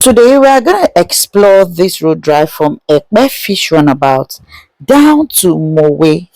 Today we are going to explore this road drive from Epe Fish Runabout down to Mowe.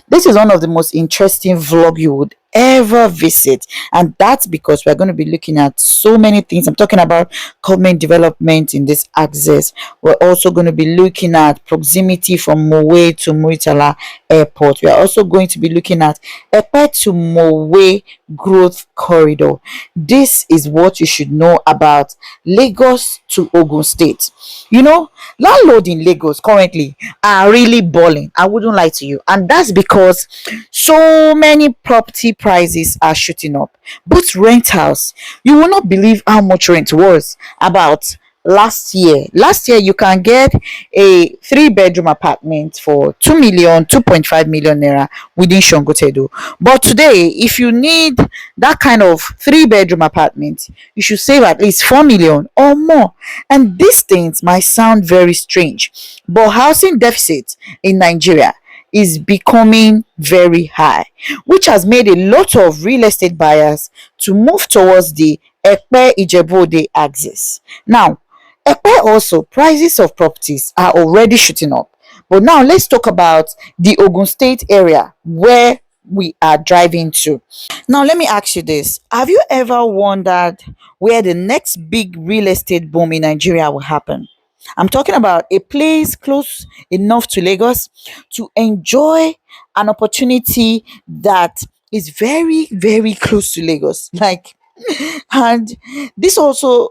This is one of the most interesting vlog you would ever visit, and that's because we're going to be looking at so many things. I'm talking about government development in this axis. We're also going to be looking at proximity from Mowe to Muritala Airport. We are also going to be looking at Epe to Mowe growth corridor. This is what you should know about Lagos to Ogun State. Landlords in Lagos currently are really balling. I wouldn't lie to you. And that's because so many property prices are shooting up. But rent house, you will not believe how much rent was about last year. Last year, you can get a three-bedroom apartment for 2 million, 2.5 million naira within Shongotedo. But today, if you need that kind of three-bedroom apartment, you should save at least 4 million or more. And these things might sound very strange, but housing deficit in Nigeria is becoming very high, which has made a lot of real estate buyers to move towards the Epe Ijebu axis. Now, Epe also, prices of properties are already shooting up. But now let's talk about the Ogun State area where we are driving to. Now, let me ask you this. Have you ever wondered where the next big real estate boom in Nigeria will happen? I'm talking about a place close enough to Lagos to enjoy an opportunity that is very, very close to Lagos. And this also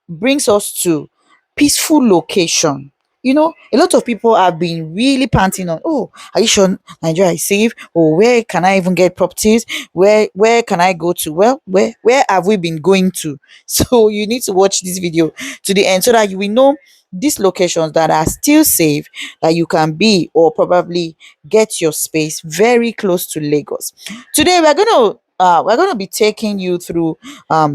brings us to peaceful location. A lot of people have been really panting on, oh, are you sure Nigeria is safe? Or where can I even get properties? Where can I go to? Well, where have we been going to? So you need to watch this video to the end so that you will know these locations that are still safe, that you can be or probably get your space very close to Lagos. Today we're gonna be taking you through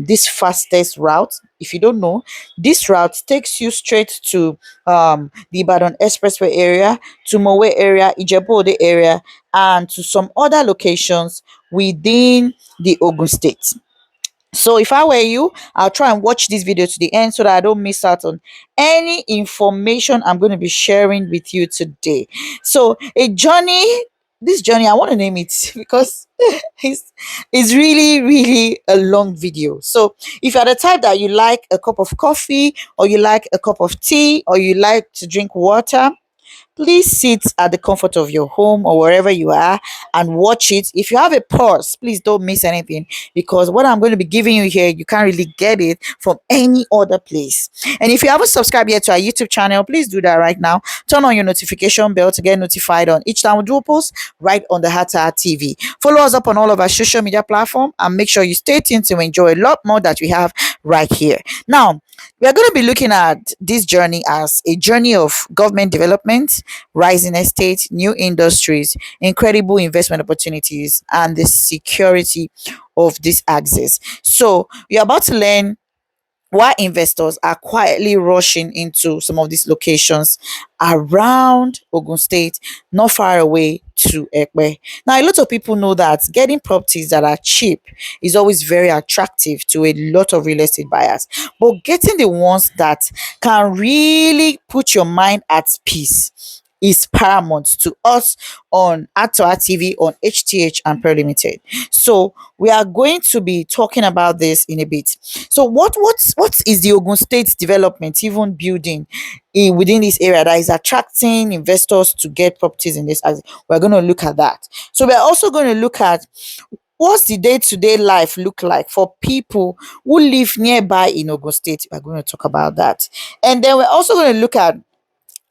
this fastest route. If you don't know, this route takes you straight to the Ibadan Expressway area, to Mowe area, Ijebu area, and to some other locations within the Ogun State. So if I were you, I'll try and watch this video to the end so that I don't miss out on any information I'm going to be sharing with you today. So this journey, I want to name it because it's really, really a long video. So if you're the type that you like a cup of coffee, or you like a cup of tea, or you like to drink water, please sit at the comfort of your home or wherever you are and watch it. If you have a pause, please don't miss anything, because what I'm going to be giving you here, you can't really get it from any other place. And if you haven't subscribed yet to our YouTube channel, please do that right now. Turn on your notification bell to get notified on each time we do a post right on the Hata TV. Follow us up on all of our social media platforms and make sure you stay tuned to enjoy a lot more that we have right here. Now, we are going to be looking at this journey as a journey of government development, rising estates, new industries, incredible investment opportunities, and the security of this axis. So, we are about to learn why investors are quietly rushing into some of these locations around Ogun State, not far away to Epe. Now, a lot of people know that getting properties that are cheap is always very attractive to a lot of real estate buyers, but getting the ones that can really put your mind at peace is paramount to us on Ato TV, on HTH and Pearl Limited. So we are going to be talking about this in a bit. So what is the Ogun State development even building within this area that is attracting investors to get properties in this? As we're going to look at that. So we're also going to look at what's the day-to-day life look like for people who live nearby in Ogun State. We're going to talk about that. And then we're also going to look at,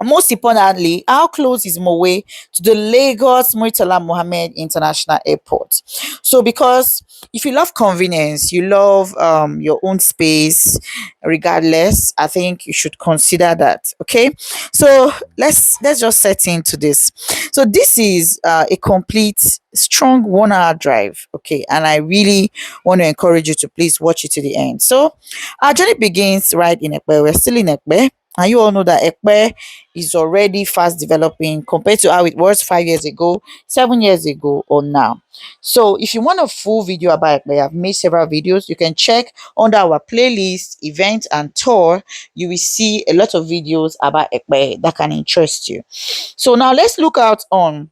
most importantly, how close is Mowe to the Lagos Murtala Mohammed International Airport? So, because if you love convenience, you love your own space, regardless, I think you should consider that. Okay, so let's just set into this. So this is a complete strong 1 hour drive. Okay, and I really want to encourage you to please watch it to the end. So our journey begins right in Epe. We're still in Epe. And you all know that Epe is already fast developing compared to how it was 5 years ago, 7 years ago, or now. So if you want a full video about Epe, I've made several videos. You can check under our playlist, event and tour. You will see a lot of videos about Epe that can interest you. So now let's look out on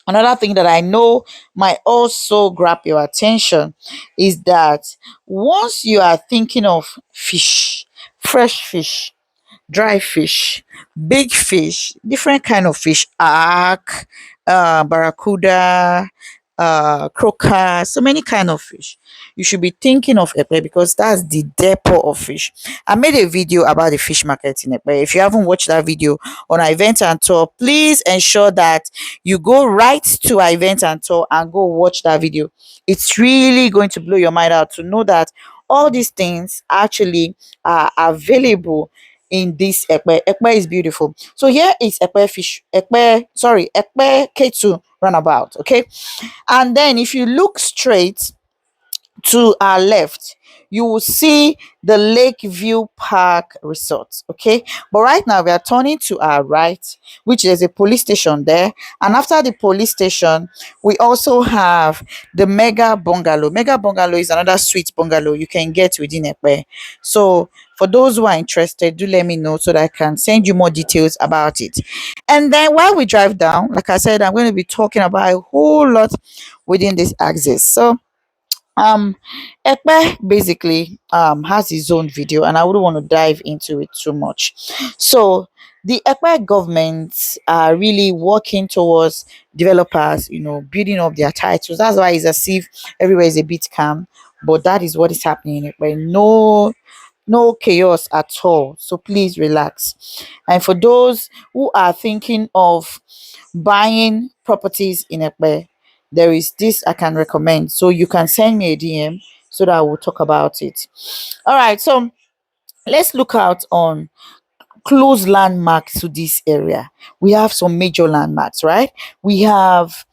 another thing that I know might also grab your attention is that once you are thinking of fish, fresh fish, dry fish, big fish, different kind of fish, ark, barracuda, croaker, so many kind of fish. You should be thinking of Epe because that's the depot of fish. I made a video about the fish market in Epe. If you haven't watched that video on our event and tour, please ensure that you go right to our event and tour and go watch that video. It's really going to blow your mind out to know that all these things actually are available in this Epe. Epe is beautiful. So here is Epe fish, Epe K2 roundabout. Okay. And then if you look straight to our left, you will see the Lakeview Park Resort. Okay, but right now we are turning to our right, which is a police station there. And after the police station, we also have the Mega Bungalow. Mega Bungalow is another sweet bungalow you can get within Epe. So for those who are interested, do let me know so that I can send you more details about it. And then while we drive down, like I said, I'm going to be talking about a whole lot within this axis. So um Ekpe basically has his own video and I wouldn't want to dive into it too much. So the Ekpe government are really working towards developers, building up their titles. That's why it's as if everywhere is a bit calm, but that is what is happening in Ekpe. No chaos at all, so please relax. And for those who are thinking of buying properties in Ekpe, there is this I can recommend. So you can send me a DM so that I will talk about it. All right, so let's look out on close landmarks to this area. We have some major landmarks, right? We have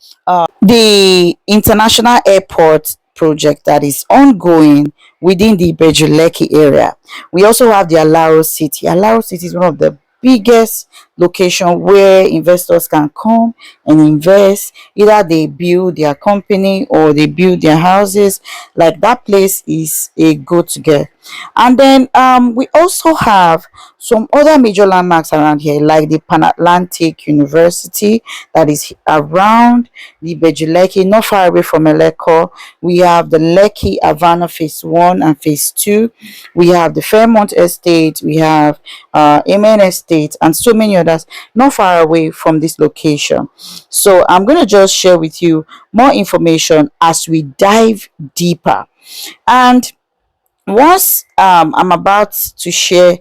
the international airport project that is ongoing within the Lekki area. We also have the Alaro City. Alaro City is one of the biggest location where investors can come and invest. Either they build their company or they build their houses. Like that place is a go to get. And then we also have some other major landmarks around here, like the Pan Atlantic University that is around the Bejuleki, not far away from Eleko. We have the Lekki Havana Phase 1 and Phase 2. We have the Fairmont Estate. We have Amen Estate and so many others not far away from this location. So I'm going to just share with you more information as we dive deeper. And once I'm about to share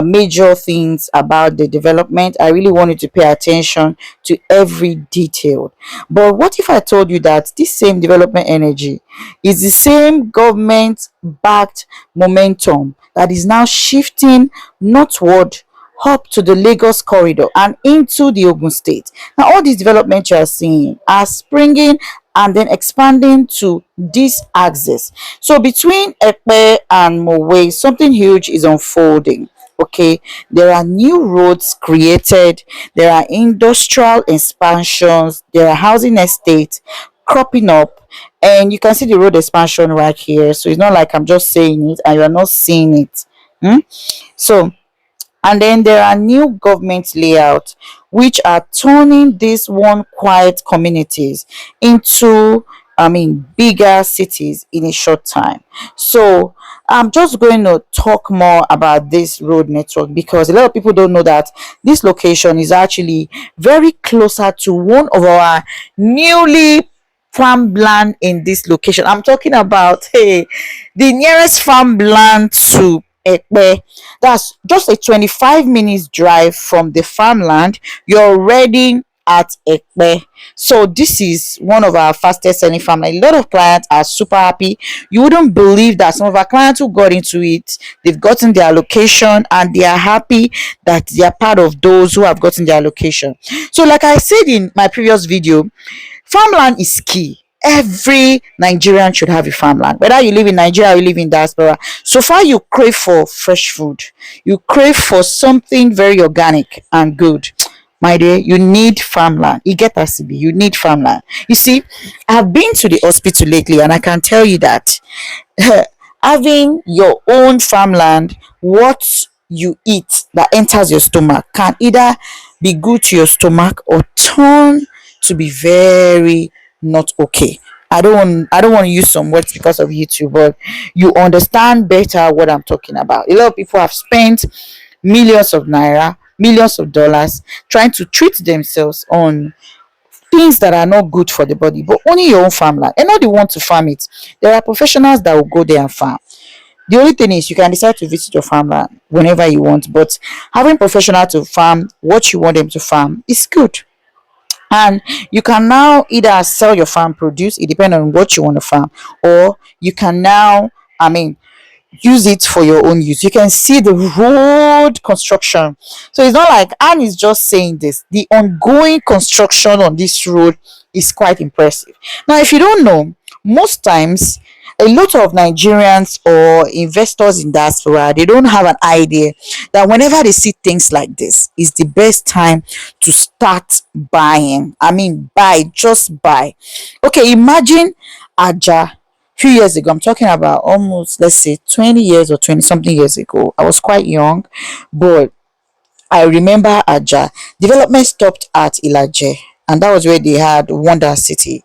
major things about the development, I really want you to pay attention to every detail. But what if I told you that this same development energy is the same government backed momentum that is now shifting northward up to the Lagos corridor and into the Ogun State? Now, all these developments you are seeing are springing and then expanding to this axis. So between Epe and Mowe, something huge is unfolding. Okay, there are new roads created, there are industrial expansions, there are housing estates cropping up, and you can see the road expansion right here. So it's not like I'm just saying it and you're not seeing it. So and then there are new government layouts which are turning these one quiet communities into, bigger cities in a short time. So I'm just going to talk more about this road network because a lot of people don't know that this location is actually very closer to one of our newly farmland in this location. I'm talking about the nearest farmland to Epe. That's just a 25 minutes drive from the farmland. You're already at Epe. So this is one of our fastest selling farmland. A lot of clients are super happy. You wouldn't believe that some of our clients who got into it, they've gotten their location and they are happy that they are part of those who have gotten their location. So like I said in my previous video, farmland is key. every Nigerian should have a farmland, whether you live in Nigeria or you live in diaspora. So far, you crave for fresh food, you crave for something very organic and good. My dear, you need farmland. You get us to be. You need farmland. You see, I've been to the hospital lately, and I can tell you that having your own farmland, what you eat that enters your stomach can either be good to your stomach or turn to be very not okay. I don't want to use some words because of YouTube, but you understand better what I'm talking about. A lot of people have spent millions of naira, millions of dollars trying to treat themselves on things that are not good for the body, but only your own farmland. And not the one to farm it. There are professionals that will go there and farm. The only thing is you can decide to visit your farmland whenever you want, but having professional to farm what you want them to farm is good. And you can now either sell your farm produce, it depends on what you want to farm, or you can now, I mean, use it for your own use. You can see the road construction. So it's not like Anne is just saying this. The ongoing construction on this road is quite impressive. Now, if you don't know, most times a lot of Nigerians or investors in diaspora, they don't have an idea that whenever they see things like this, is the best time to start buying. I mean, buy, just buy. Okay, imagine Aja few years ago. I'm talking about almost, let's say, 20 years or 20 something years ago. I was quite young, but I remember Aja. Development stopped at Ilaje, and that was where they had Wonder City.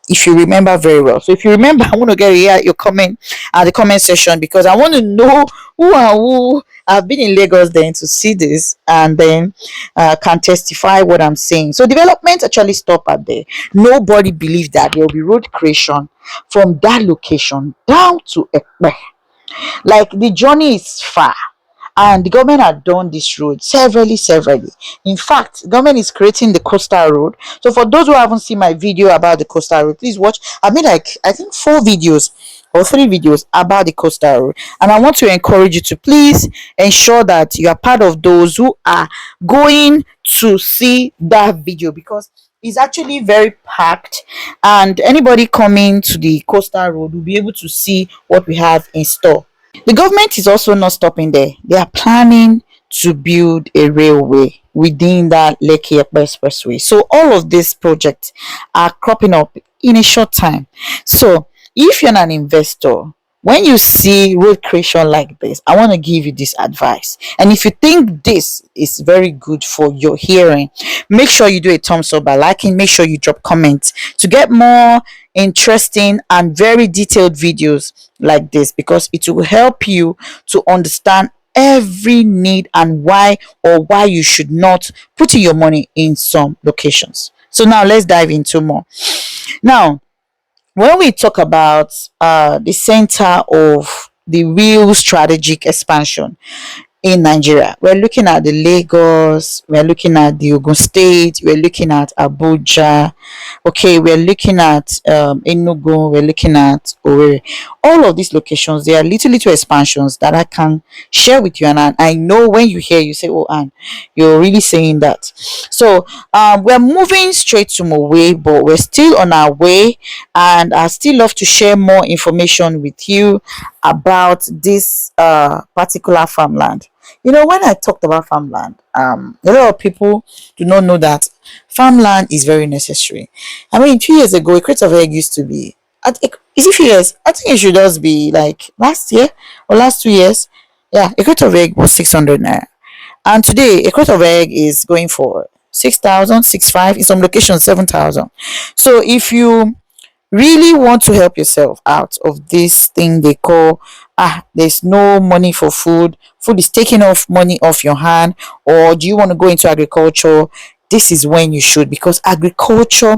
If you remember very well. So if you remember, I want to get your comment at the comment section, because I want to know who and who have been in Lagos then to see this, and then can testify what I'm saying. So development actually stopped at there. Nobody believed that there will be road creation from that location down to Epe. Like, the journey is far, and the government had done this road severally. In fact, the government is creating the coastal road. So for those who haven't seen my video about the coastal road, please watch. I made, like, I think 4 videos or 3 videos about the coastal road, and I want to encourage you to please ensure that you are part of those who are going to see that video, because it's actually very packed, and anybody coming to the coastal road will be able to see what we have in store. The government is also not stopping there. They are planning to build a railway within that Lekki Epe Expressway. So all of these projects are cropping up in a short time. So if you're an investor, when you see road creation like this, I want to give you this advice. And if you think this is very good for your hearing, make sure you do a thumbs up by liking. Make sure you drop comments to get more interesting and very detailed videos like this, because it will help you to understand every need and why you should not put in your money in some locations. So now let's dive into more. Now, when we talk about the center of the real strategic expansion in Nigeria, we're looking at the Lagos, we're looking at the Ogun State, we're looking at Abuja, okay, we're looking at Enugu, we're looking at Owerri. All of these locations, they are little expansions that I can share with you, and I know when you hear, you say, oh, and you're really saying that. So we're moving straight to Mowe, but we're still on our way, and I still love to share more information with you about this particular farmland. You know, when I talked about farmland, a lot of people do not know that farmland is very necessary. I mean, 2 years ago, a crate of egg used to be, is it few years? I think it should just be like last year or last 2 years. Yeah, a crate of egg was 600 naira. And today, a crate of egg is going for 6,000, 6,500, in some locations, 7,000. So if you really want to help yourself out of this thing they call, there's no money for food is taking off money off your hand, or do you want to go into agriculture, this is when you should, because agriculture,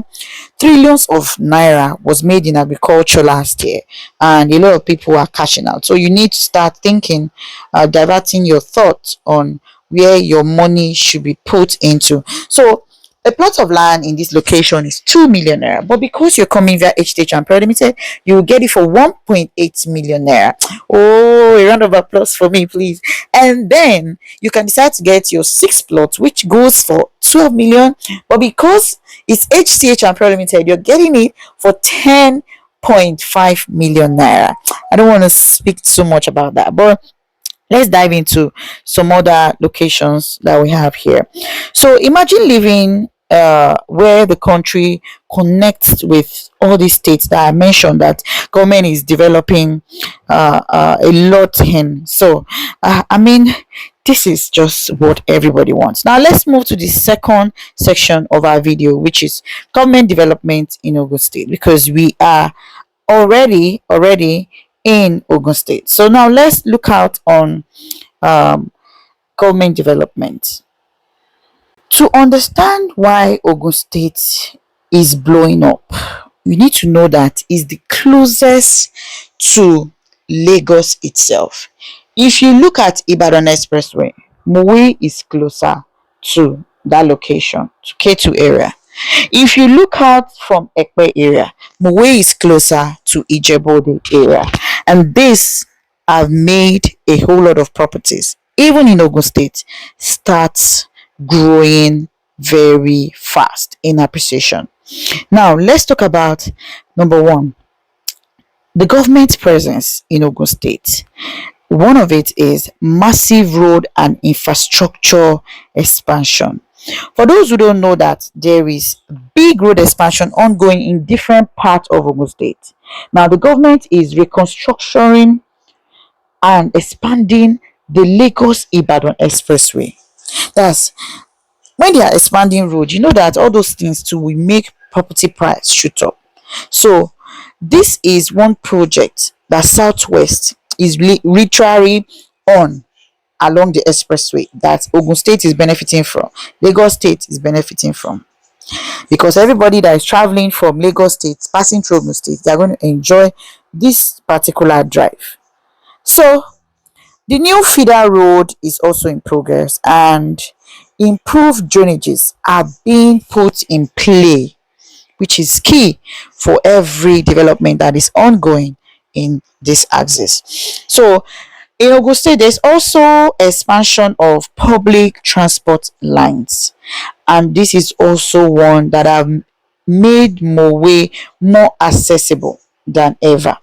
trillions of naira was made in agriculture last year, and a lot of people are cashing out. So you need to start thinking, diverting your thoughts on where your money should be put into. So a plot of land in this location is 2 million naira, but because you're coming via HTH and Pearl Limited, you will get it for 1.8 million naira. Oh, a round of applause for me, please. And then you can decide to get your 6 plots, which goes for 12 million, but because it's HCH and Pro Limited, you're getting it for 10.5 million naira. I don't want to speak so much about that, but let's dive into some other locations that we have here. So imagine living where the country connects with all these states that I mentioned that government is developing a lot in. So I mean, this is just what everybody wants. Now let's move to the second section of our video, which is government development in Ogun State, because we are already in Ogun State. So now let's look out on um, government development. To understand why Ogun State is blowing up, you need to know that it's the closest to Lagos itself. If you look at Ibadan Expressway, Mowe is closer to that location, to K2 area. If you look out from Epe area, Mowe is closer to Ijebode area. And this have made a whole lot of properties, even in Ogun State, start growing very fast in appreciation. Now, let's talk about number one, the government presence in Ogun State. One of it is massive road and infrastructure expansion. For those who don't know that there is big road expansion ongoing in different parts of Ogun State. Now, the government is reconstructing and expanding the Lagos Ibadan Expressway. That's when they are expanding road, you know that all those things too will make property price shoot up. So this is one project that Southwest is literally on along the expressway that Ogun State is benefiting from, Lagos State is benefiting from, because everybody that is traveling from Lagos State passing through Ogun State, they are going to enjoy this particular drive. So the new feeder road is also in progress, and improved drainages are being put in play, which is key for every development that is ongoing in this axis. So in Ogun State, there's also expansion of public transport lines, and this is also one that have made Mowe more accessible than ever.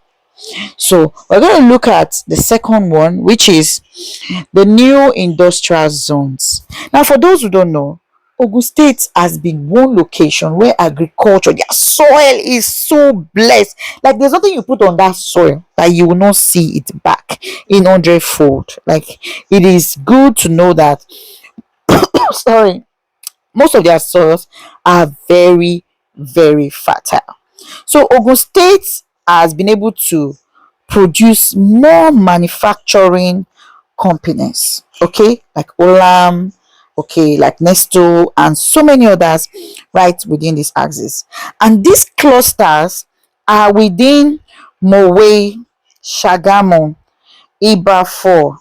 So we're going to look at the second one, which is the new industrial zones. Now, for those who don't know, Ogun State has been one location where agriculture, their soil is so blessed. Like there's nothing you put on that soil that you will not see it back in 100-fold. Like it is good to know that sorry, most of their soils are very, very fertile. So Ogun State has been able to produce more manufacturing companies, okay, like Olam, okay, like Nesto, and so many others right within this axis. And these clusters are within Mowe, Shagamu, Iba 4,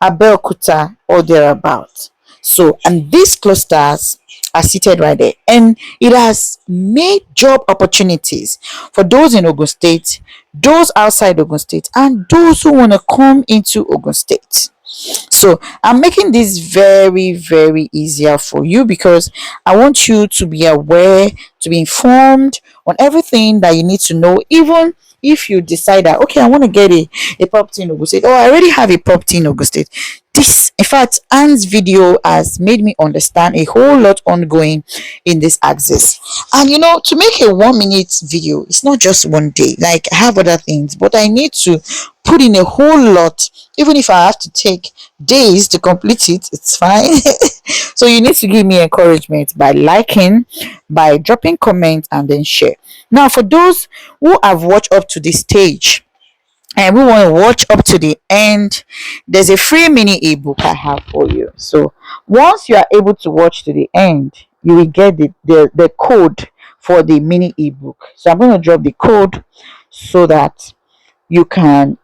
Abeokuta, or thereabout. So, and these clusters are seated right there, and it has made job opportunities for those in Ogun State, those outside Ogun State, and those who want to come into Ogun State. So I'm making this very, very easier for you because I want you to be aware, to be informed on everything that you need to know, even if you decide that, okay, I want to get a property in Ogun State, or I already have a property in Ogun State. This, in fact, Anne's video has made me understand a whole lot ongoing in this axis. And you know, to make a 1 minute video, it's not just one day. Like I have other things, but I need to put in a whole lot. Even if I have to take days to complete it, it's fine. So you need to give me encouragement by liking, by dropping comments, and then share. Now, for those who have watched up to this stage and we want to watch up to the end, there's a free mini ebook I have for you. So once you are able to watch to the end, you will get the code for the mini ebook. So I'm going to drop the code so that you can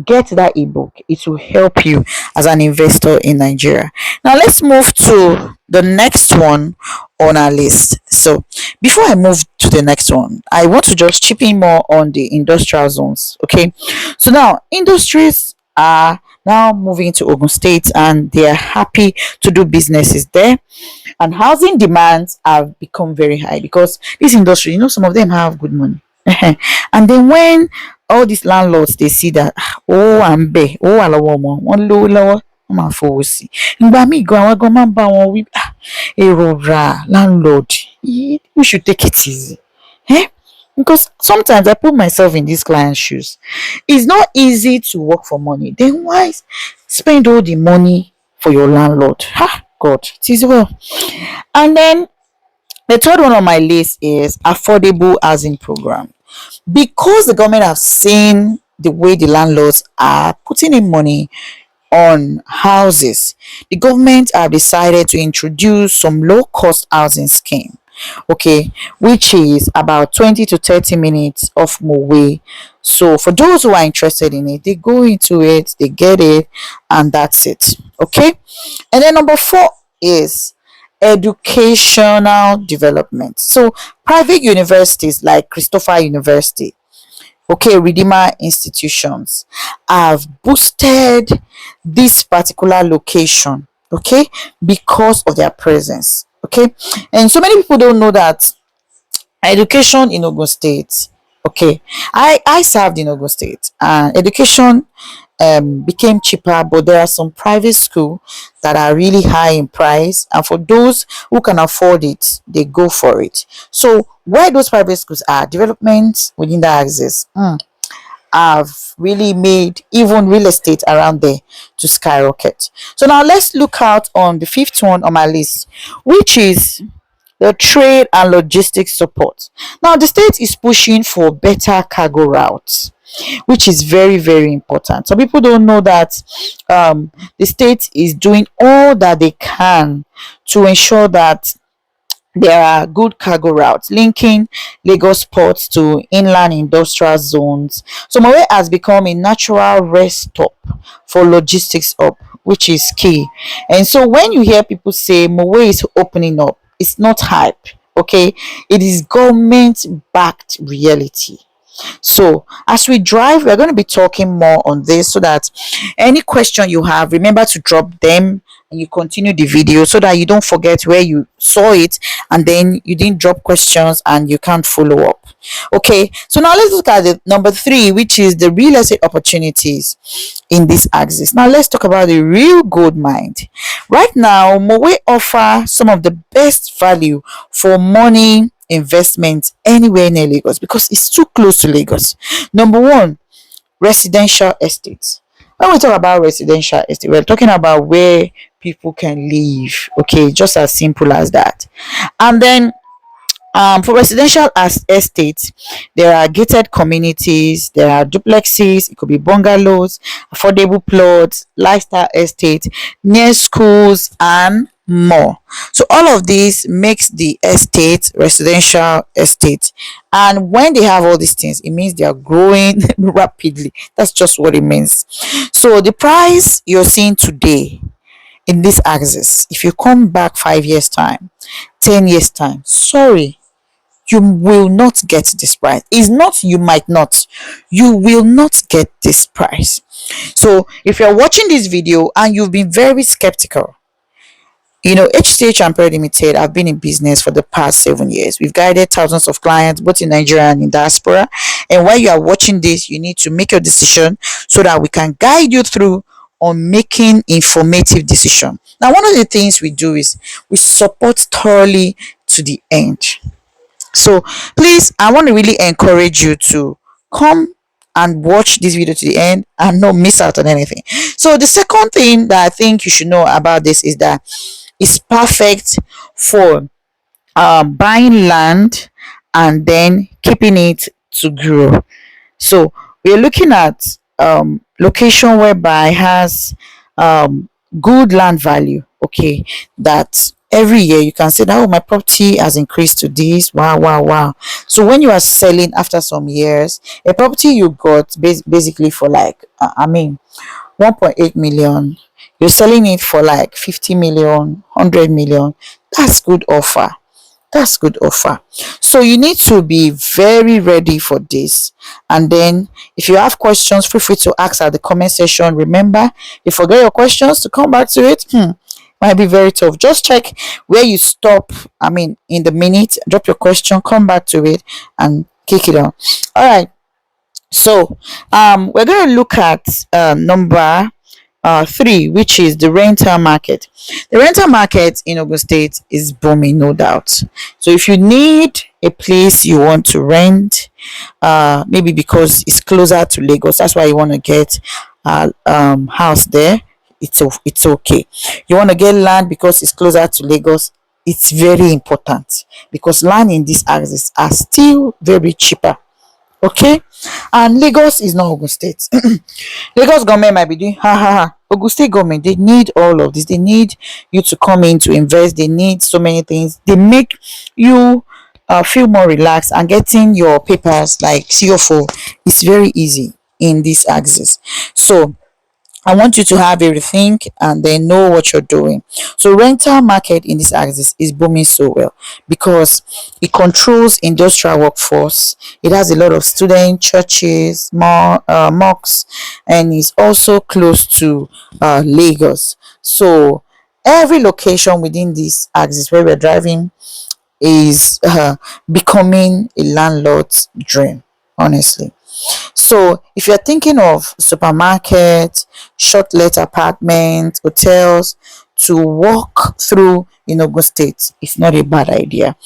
get that ebook. It will help you as an investor in Nigeria. Now let's move to the next one on our list. So before I move to the next one, I want to just chip in more on the industrial zones. Okay, so now industries are now moving to Ogun State, and they are happy to do businesses there. And housing demands have become very high because this industry, some of them have good money. And then when all these landlords they see that oh I'm be oh alowo mo won lowo lowo wọ́n máa fowó sí ìgbà míì gan àwọn gan máa ń bá wọn wí èrò ra landlord we should take it easy. Eh? Because sometimes I put myself in these clients' shoes. It's not easy to work for money. Then why spend all the money for your landlord? Ha, God, it is well. And then the third one on my list is affordable housing program. Because the government have seen the way the landlords are putting in money on houses, the government have decided to introduce some low cost housing scheme, okay, which is about 20 to 30 minutes of Mowe. So for those who are interested in it, they go into it, they get it, and that's it. Okay. And then number 4 is educational development. So private universities like Christopher University, okay, Redeemer institutions have boosted this particular location, okay, because of their presence. Okay. And so many people don't know that education in Ogun State, okay, I served in Ogun State, and education became cheaper, but there are some private school that are really high in price, and for those who can afford it, they go for it. So where those private schools are, developments within the axis have really made even real estate around there to skyrocket. So now let's look out on the 5th one on my list, which is the trade and logistics support. Now the state is pushing for better cargo routes, which is very very important. Some people don't know that the state is doing all that they can to ensure that there are good cargo routes linking Lagos ports to inland industrial zones. So Mowe has become a natural rest stop for logistics up, which is key. And so when you hear people say Mowe is opening up, it's not hype, okay? It is government backed reality. So as we drive, we're going to be talking more on this, so that any question you have, remember to drop them and you continue the video, so that you don't forget where you saw it and then you didn't drop questions and you can't follow up. Okay, so now let's look at the number 3, which is the real estate opportunities in this axis. Now let's talk about the real gold mine. Right now, Mowe offer some of the best value for money investment anywhere near Lagos because it's too close to Lagos. Number 1, residential estates. When we talk about residential estate, we're talking about where people can live, okay, just as simple as that. And then for residential as estates, there are gated communities, there are duplexes, it could be bungalows, affordable plots, lifestyle estates, near schools, and more. So all of this makes the estate residential estate, and when they have all these things, it means they are growing rapidly. That's just what it means. So the price you're seeing today in this axis, if you come back 5 years time, 10 years time, sorry, you will not get this price. It's not you might not, you will not get this price. So if you're watching this video and you've been very skeptical, HTH and Limited have been in business for the past 7 years. We've guided thousands of clients both in Nigeria and in diaspora, and while you are watching this, you need to make your decision so that we can guide you through on making informative decision. Now, one of the things we do is we support thoroughly to the end. So please, I want to really encourage you to come and watch this video to the end and not miss out on anything. So the second thing that I think you should know about this is that it's perfect for buying land and then keeping it to grow. So we're looking at location whereby has good land value, okay, that every year you can say that, oh, my property has increased to this, wow wow wow. So when you are selling after some years, a property you got basically for like 1.8 million, you're selling it for like 50 million, 100 million, that's good offer. That's good offer. So you need to be very ready for this. And then if you have questions, feel free to ask at the comment section. Remember, if you forget your questions, to come back to it. Might be very tough. Just check where you stop. I mean, in the minute, drop your question, come back to it, and kick it on. All right. So we're going to look at number three, which is the rental market. The rental market in Ogun State is booming, no doubt. So if you need a place you want to rent, maybe because it's closer to Lagos, that's why you want to get a house there. It's okay. You want to get land because it's closer to Lagos. It's very important because land in these axis are still very cheaper. Okay, and Lagos is not Ogun State. Lagos government might be doing ha ha ha. Ogun State government, they need all of this. They need you to come in to invest. They need so many things. They make you feel more relaxed, and getting your papers like CFO is very easy in this axis. So I want you to have everything and then know what you're doing. So rental market in this axis is booming so well because it controls industrial workforce. It has a lot of student churches, more mosques, and is also close to Lagos. So every location within this axis where we're driving is becoming a landlord's dream, honestly. So if you're thinking of supermarket, short let apartments, hotels to walk through in Ogun State, it's not a bad idea.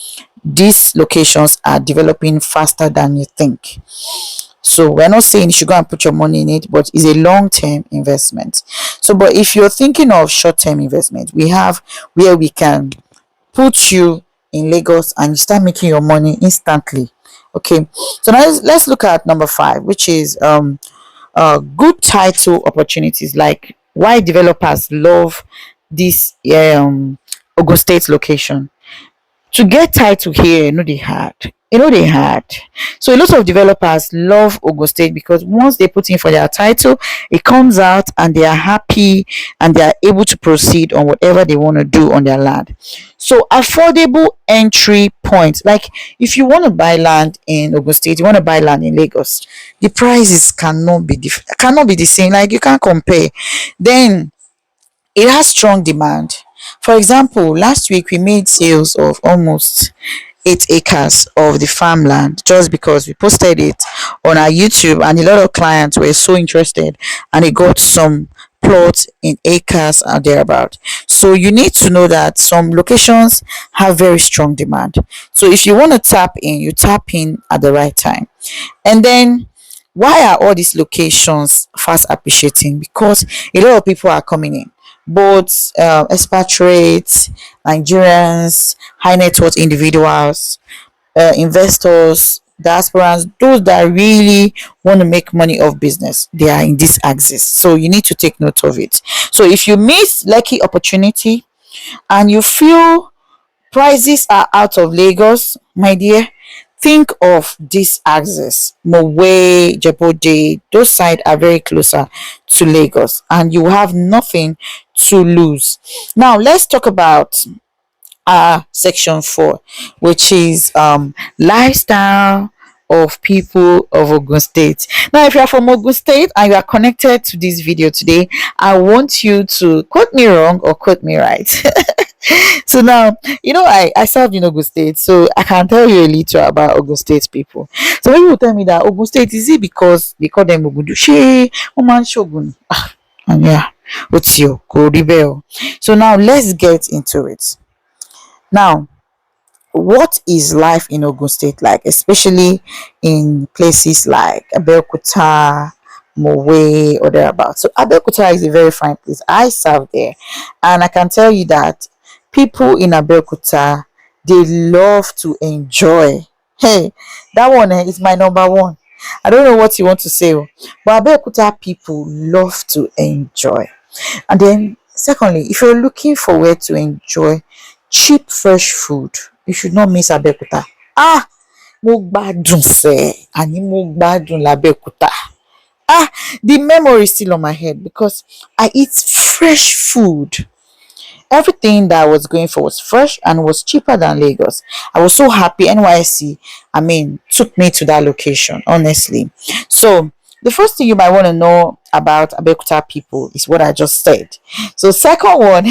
These locations are developing faster than you think. So we're not saying you should go and put your money in it, but it's a long-term investment. So, but if you're thinking of short-term investment, we have where we can put you in Lagos and you start making your money instantly. Okay, so now let's look at number five, which is good title opportunities. Like why developers love this Ogun State location. To get title here, they hard. So a lot of developers love Ogun State because once they put in for their title, it comes out and they are happy and they are able to proceed on whatever they want to do on their land. So affordable entry points. Like if you want to buy land in Ogun State, you want to buy land in Lagos, the prices cannot be the same. Like you can't compare. Then it has strong demand. For example, last week we made sales of almost 8 acres of the farmland just because we posted it on our YouTube, and a lot of clients were so interested and they got some plots in acres and thereabout. So you need to know that some locations have very strong demand. So if you want to tap in, you tap in at the right time. And then why are all these locations fast appreciating? Because a lot of people are coming in, both expatriates, Nigerians, high net worth individuals, investors, diasporans, those that really want to make money off business. They are in this axis. So you need to take note of it. So if you miss Lekki opportunity and you feel prices are out of Lagos, my dear, think of this axis. Mowe, Jebode, those sides are very closer to Lagos and you have nothing to lose. Now let's talk about section 4, which is lifestyle of people of Ogun State. Now if you are from Ogun State and you are connected to this video today, I want you to quote me wrong or quote me right. So now, I served in Ogun State, so I can tell you a little about Ogun State people. So when people tell me that Ogun State, is it because they call them Ogundushe, Oman Shogun? And yeah, what's your Koribel? So now let's get into it. Now, what is life in Ogun State like, especially in places like Abeokuta, Mowe, or thereabouts? So Abeokuta is a very fine place. I served there, and I can tell you that people in Abeokuta, they love to enjoy. Hey, that one is my number one. I don't know what you want to say, but Abeokuta people love to enjoy. And then, secondly, if you're looking for where to enjoy cheap fresh food, you should not miss Abeokuta. Mo gbadun se, ani mo gbadun l'Abeokuta. The memory is still on my head because I eat fresh food Everything that I was going for was fresh and was cheaper than Lagos. I was so happy. NYC, I mean, took me to that location, honestly. So the first thing you might want to know about Abeokuta people is what I just said. So second one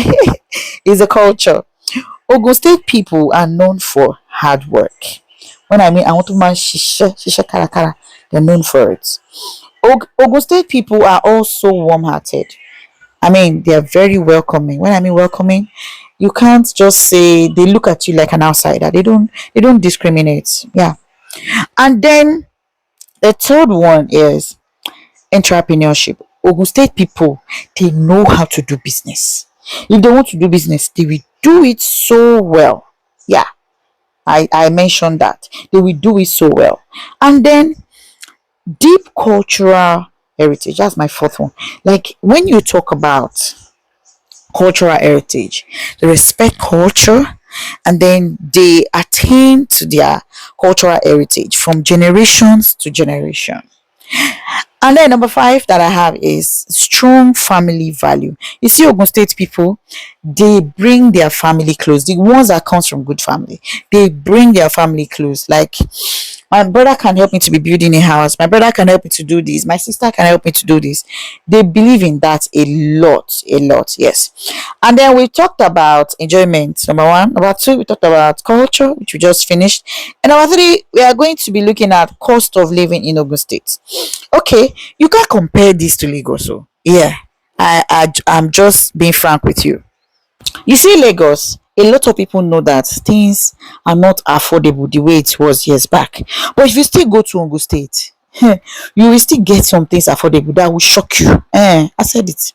is the culture. Ogun State people are known for hard work. When I mean I want to man shisha karakara, they're known for it. Ogun State people are also warm-hearted. I mean, they are very welcoming. When I mean welcoming, you can't just say they look at you like an outsider. They don't discriminate. Yeah. And then the third one is entrepreneurship. Ogun State people, they know how to do business. If they want to do business, they will do it so well. Yeah, I mentioned that. They will do it so well. And then deep cultural heritage. That's my fourth one. Like when you talk about cultural heritage, they respect culture and then they attain to their cultural heritage from generations to generation. And then number five that I have is strong family value. You see, Ogun State people, they bring their family close. The ones that comes from good family, they bring their family close. Like my brother can help me to be building a house. My brother can help me to do this. My sister can help me to do this. They believe in that a lot, a lot. Yes. And then we talked about enjoyment. Number one. Number two, we talked about culture, which we just finished. And number three, we are going to be looking at cost of living in Ogun State. Okay, you can't compare this to Lagos. So yeah, I'm just being frank with you. You see, Lagos, a lot of people know that things are not affordable the way it was years back. But if you still go to Ogun State, you will still get some things affordable that will shock you. I said it.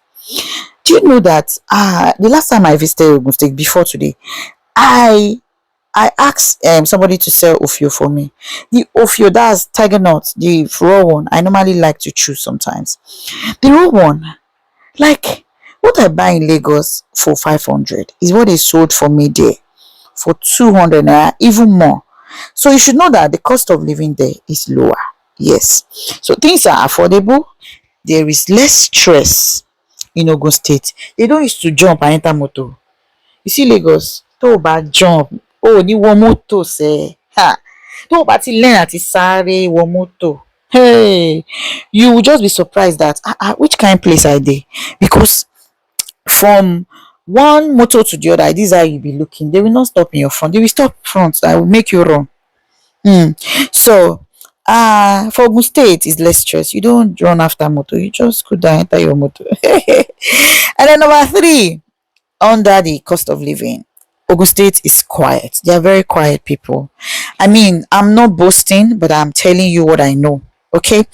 Do you know that the last time I visited Ogun State before today, I I asked somebody to sell ofio for me. The ofio, that's tiger nut, the raw one. I normally like to choose sometimes. The raw one, like what I buy in Lagos for 500 is what they sold for me there for 200 naira, even more. So you should know that the cost of living there is lower. Yes. So things are affordable. There is less stress in Ogun State. They don't used to jump and enter motor. You see Lagos, tó o bá jump, o ò ní wọ mọ́tò sẹ́. Ha! Tó o bá ti learn àti sáré wọ mọ́tò. Hey, you will just be surprised that which kind place are they? Because from one motor to the other, this is how you be looking. They will not stop in your front. They will stop front. I will make you run. So for Ogun State is less stress. You don't run after motor. You just go down enter your motor. And then number three, under the cost of living, Ogun State is quiet. They are very quiet people. I mean, I'm not boasting, but I'm telling you what I know. Okay.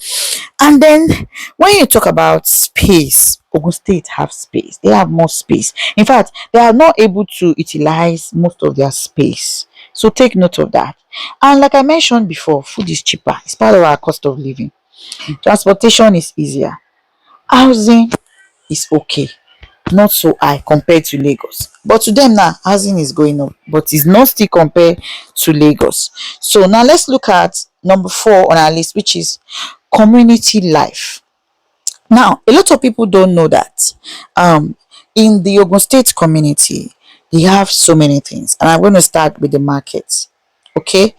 And then when you talk about space, Ogun State have space. They have more space. In fact, they are not able to utilize most of their space. So take note of that. And like I mentioned before, food is cheaper. It's part of our cost of living. Transportation is easier. Housing is okay, not so high compared to Lagos. But to them now, housing is going up, but it's not still compared to Lagos. So now let's look at number 4 on our list, which is community life. Now, a lot of people don't know that in the Ogun State community, they have so many things. And I'm going to start with the market. Okay,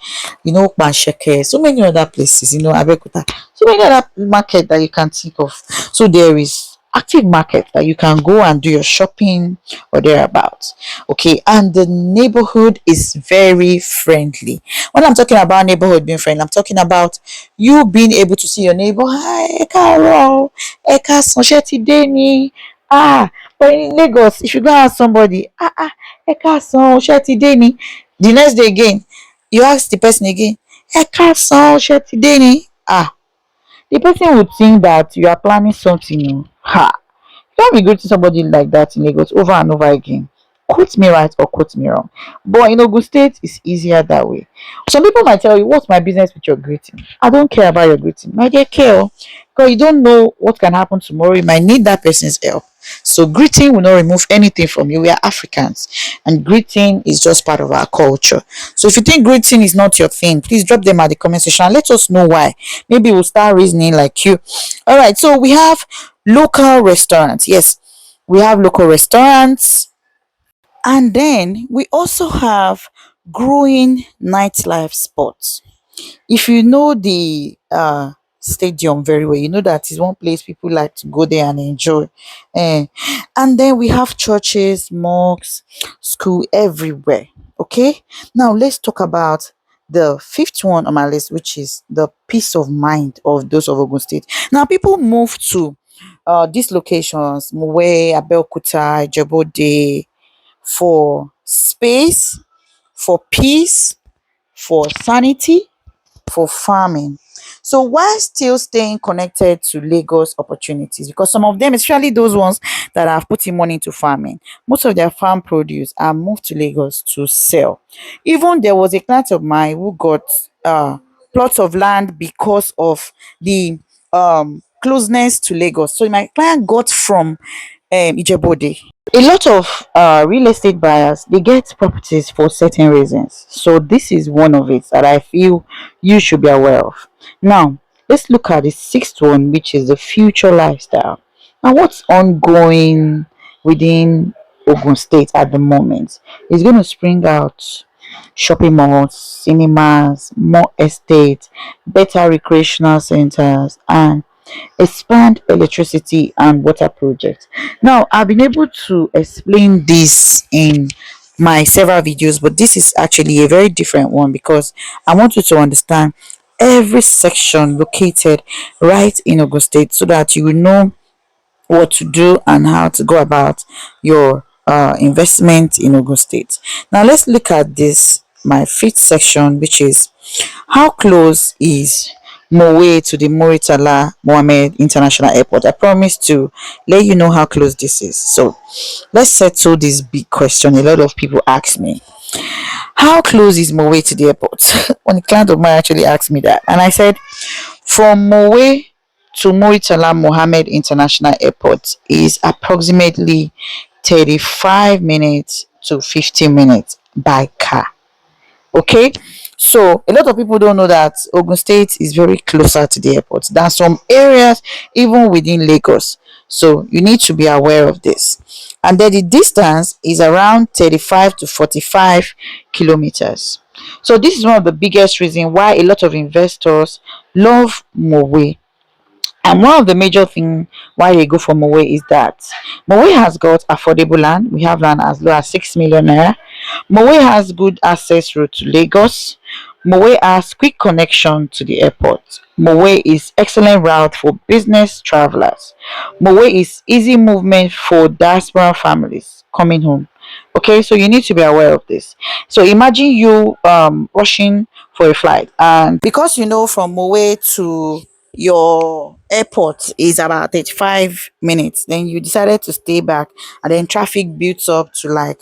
Bansheke, so many other places, Abeokuta, so many other market that you can think of. So there is active market that you can go and do your shopping or thereabouts. Okay, and the neighborhood is very friendly. When I'm talking about neighborhood being friendly, I'm talking about you being able to see your neighbor. Hi, Carol, Eka Sonsheti Deni. But in Lagos, if you go ask somebody, Eka Sonsheti Deni, the next day again, you ask the person again, Eka Sonsheti Deni. The person would think that you are planning something new. You can't be greeting somebody like that in Lagos over and over again. Quote me right or quote me wrong. But in Ogun State, it's easier that way. Some people might tell you, what's my business with your greeting? I don't care about your greeting. My dear, care. Because you don't know what can happen tomorrow. You might need that person's help. So greeting will not remove anything from you. We are Africans. And greeting is just part of our culture. So if you think greeting is not your thing, please drop them at the comment section and let us know why. Maybe we'll start reasoning like you. Alright, so we have local restaurants. Yes, we have local restaurants. And then we also have growing nightlife spots. If you know the stadium very well, you know that is one place people like to go there and enjoy. Eh, and then we have churches, mosques, school everywhere. Okay, now let's talk about the fifth one on my list, which is the peace of mind of those of Ogun State. Now people move to these locations, Mowe, Abeokuta, Ijebode, for space, for peace, for sanity, for farming. So while still staying connected to Lagos opportunities, because some of them, especially those ones that have put in money into farming, most of their farm produce are moved to Lagos to sell. Even there was a client of mine who got plots of land because of the closeness to Lagos. So my client got from Ijebode. A lot of real estate buyers, they get properties for certain reasons. So this is one of it that I feel you should be aware of. Now let's look at the sixth one, which is the future lifestyle. Now what's ongoing within Ogun State at the moment is going to spring out shopping malls, cinemas, more estates, better recreational centers, and expand electricity and water projects. Now, I've been able to explain this in my several videos, but this is actually a very different one because I want you to understand every section located right in Ogun State so that you will know what to do and how to go about your investment in Ogun State. Now, let's look at this, my fifth section, which is how close is Mowe to the Muritala Mohammed International Airport? I promise to let you know how close this is. So let's settle this big question. A lot of people ask me, how close is Mowe to the airport? When a client of mine actually asked me that, and I said, from Mowe to Muritala Mohammed International Airport is approximately 35 minutes to 50 minutes by car. Okay, so a lot of people don't know that Ogun State is very closer to the airport than some areas even within Lagos. So you need to be aware of this. And then the distance is around 35 to 45 kilometers. So this is one of the biggest reasons why a lot of investors love Mowe. And one of the major things why they go for Mowe is that Mowe has got affordable land. We have land as low as 6 million naira. Mowe has good access route to Lagos. Mowe has quick connection to the airport. Mowe is excellent route for business travelers. Mowe is easy movement for diaspora families coming home. Okay, so you need to be aware of this. So imagine you rushing for a flight, and because you know from Mowe to your airport is about 35 minutes, then you decided to stay back, and then traffic builds up to like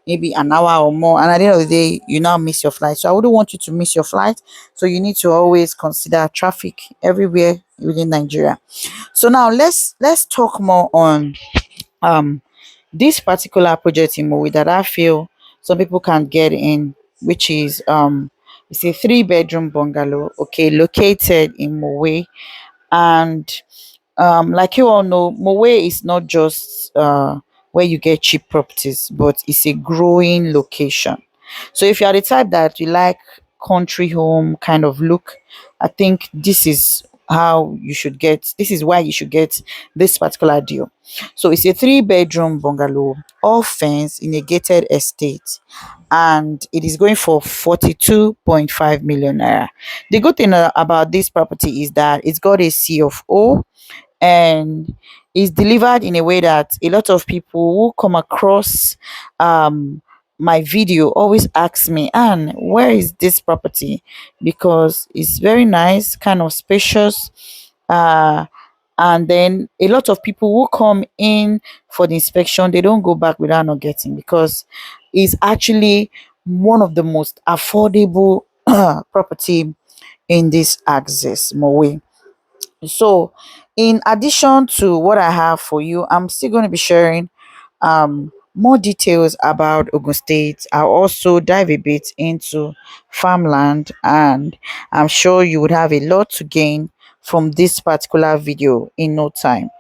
maybe an hour or more, and at the end of the day you now miss your flight. So I wouldn't want you to miss your flight, so you need to always consider traffic everywhere within Nigeria. So now let's talk more on um this particular project in Mowe that I feel some people can get in, which is it's a three-bedroom bungalow, okay, located in Mowe. And like you all know, Mowe is not just where you get cheap properties, but it's a growing location. So if you are the type that you like country home kind of look, I think this is how you should get. This is why you should get this particular deal. So it's a three-bedroom bungalow, all fenced in a gated estate, and it is going for 42.5 million naira. The good thing about this property is that it's got a C of O, and is delivered in a way that a lot of people who come across my video always ask me, Anne, where is this property? Because it's very nice, kind of spacious. uh and then a lot of people who come in for the inspection, they don't go back without not getting, because it's actually one of the most affordable property in this axis, Mowe. So, in addition to what I have for you, I'm still going to be sharing more details about Ogun State. I'll also dive a bit into farmland, and I'm sure you would have a lot to gain from this particular video in no time.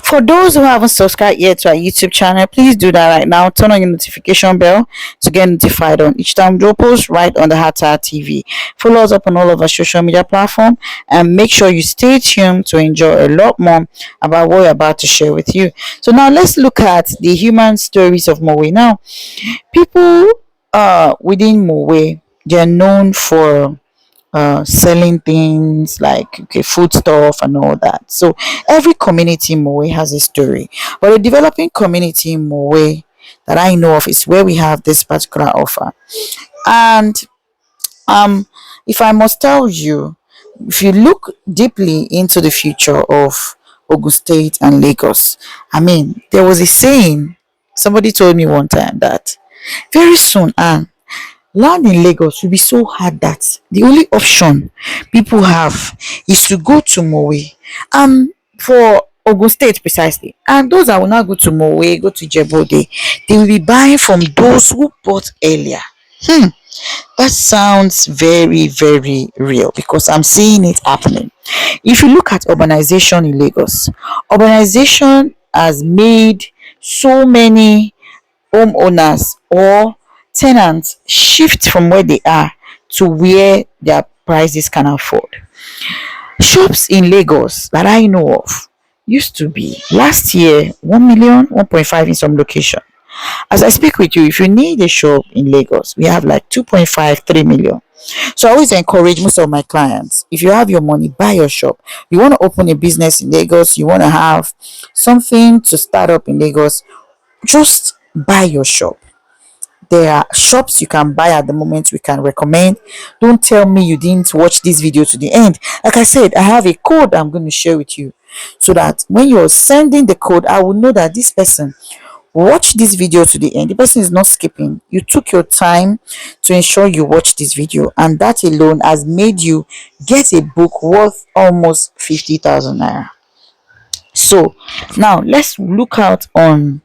For those who haven't subscribed yet to our YouTube channel, please do that right now. Turn on your notification bell to get notified on each time we post right on the Hatta TV. Follow us up on all of our social media platforms and make sure you stay tuned to enjoy a lot more about what we're about to share with you. So now let's look at the human stories of Mowe. Now, people within Mowe, they're known for selling things like okay, food stuff and all that. So every community in Mowe has a story. But a developing community in Mowe that I know of is where we have this particular offer. And if I must tell you, if you look deeply into the future of Ogun State and Lagos, I mean, there was a saying somebody told me one time that very soon, and land in Lagos will be so hard that the only option people have is to go to Mowe. For Ogun State precisely. And those that will not go to Mowe, go to Jebode, they will be buying from those who bought earlier. That sounds very, very real because I'm seeing it happening. If you look at urbanization in Lagos, urbanization has made so many homeowners or tenants shift from where they are to where their prices can afford. Shops in Lagos that I know of used to be last year 1 million, 1.5 in some location. As I speak with you, if you need a shop in Lagos, we have like 2.5, 3 million. So I always encourage most of my clients, if you have your money, buy your shop. You want to open a business in Lagos, you want to have something to start up in Lagos, just buy your shop. There are shops you can buy at the moment we can recommend. Don't tell me you didn't watch this video to the end. Like I said, I have a code I'm going to share with you so that when you're sending the code, I will know that this person watch this video to the end. The person is not skipping. You took your time to ensure you watch this video, and that alone has made you get a book worth almost 50,000 naira. So now let's look out on